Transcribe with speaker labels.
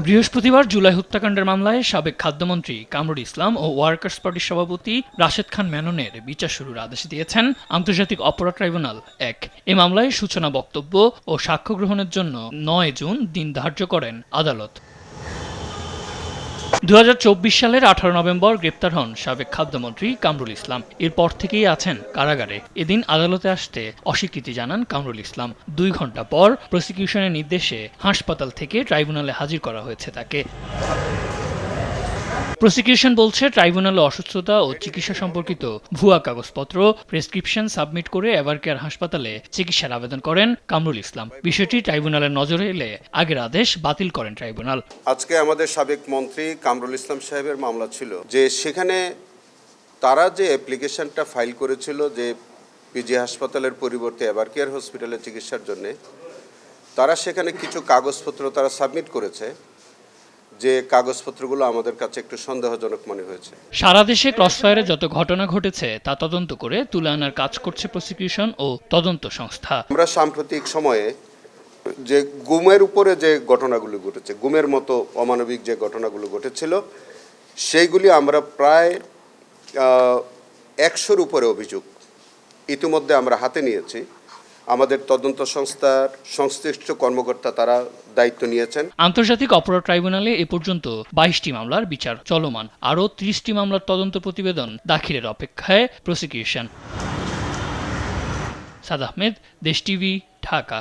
Speaker 1: বৃহস্পতিবার জুলাই হত্যাকাণ্ডের মামলায় সাবেক খাদ্যমন্ত্রী কামরুল ইসলাম ও ওয়ার্কার্স পার্টির সভাপতি রাশেদ খান মেননের বিচার শুরুর আদেশ দিয়েছেন আন্তর্জাতিক অপরাধ ট্রাইব্যুনাল ১। এ মামলায় সূচনা বক্তব্য ও সাক্ষ্য গ্রহণের জন্য ৯ জুন দিন ধার্য করেন আদালত। ২০২৪ সালের ১৮ নভেম্বর গ্রেপ্তার হন সাবেক খাদ্যমন্ত্রী কামরুল ইসলাম। এরপর থেকেই আছেন কারাগারে। এদিন আদালতে আসতে অস্বীকৃতি জানান কামরুল ইসলাম। ২ ঘণ্টা পর প্রসিকিউশনের নির্দেশে হাসপাতাল থেকে ট্রাইব্যুনালে হাজির করা হয়েছে তাকে। প্রসিকিউশন বলছে, ট্রাইব্যুনালে অসুস্থতা ও চিকিৎসা সম্পর্কিত ভুয়া কাগজপত্র, প্রেসক্রিপশন সাবমিট করে এভারকেয়ার হাসপাতালে চিকিৎসার আবেদন করেন কামরুল ইসলাম। বিষয়টি ট্রাইব্যুনালের নজরে এলে আগের আদেশ বাতিল করেন ট্রাইব্যুনাল।
Speaker 2: আজকে আমাদের সাবেক মন্ত্রী কামরুল ইসলাম সাহেবের মামলা ছিল, যে সেখানে তারা যে অ্যাপ্লিকেশনটা ফাইল করেছিল যে পিজি হাসপাতালের পরিবর্তে এভারকেয়ার হসপিটালে চিকিৎসার জন্য, তারা সেখানে কিছু কাগজপত্র তারা সাবমিট করেছে, যে কাগজপত্রগুলো আমাদের কাছে একটু সন্দেহজনক মনে হয়েছে।
Speaker 1: সারা দেশে ক্রসফায়ারে যত ঘটনা ঘটেছে তা তদন্ত করে তুলে আনার কাজ করছে প্রসিকিউশন ও তদন্ত সংস্থা।
Speaker 2: আমরা সাম্প্রতিক সময়ে যে গুমের উপরে যে ঘটনাগুলো ঘটেছে, গুমের মতো অমানবিক যে ঘটনাগুলো ঘটেছিল, সেইগুলি আমরা প্রায় ১০০-র উপরে অভিযোগ ইতিমধ্যে আমরা হাতে নিয়েছি। আমাদের তদন্ত সংস্থার সংশ্লিষ্ট কর্মকর্তা তারা দায়িত্ব নিয়েছেন।
Speaker 1: আন্তর্জাতিক অপরাধ ট্রাইব্যুনালে এ পর্যন্ত ২২টি মামলার বিচার চলমান। আরও ৩০টি মামলার তদন্ত প্রতিবেদন দাখিলের অপেক্ষায় প্রসিকিউশন। সাদ আহমেদ, দেশ টিভি, ঢাকা।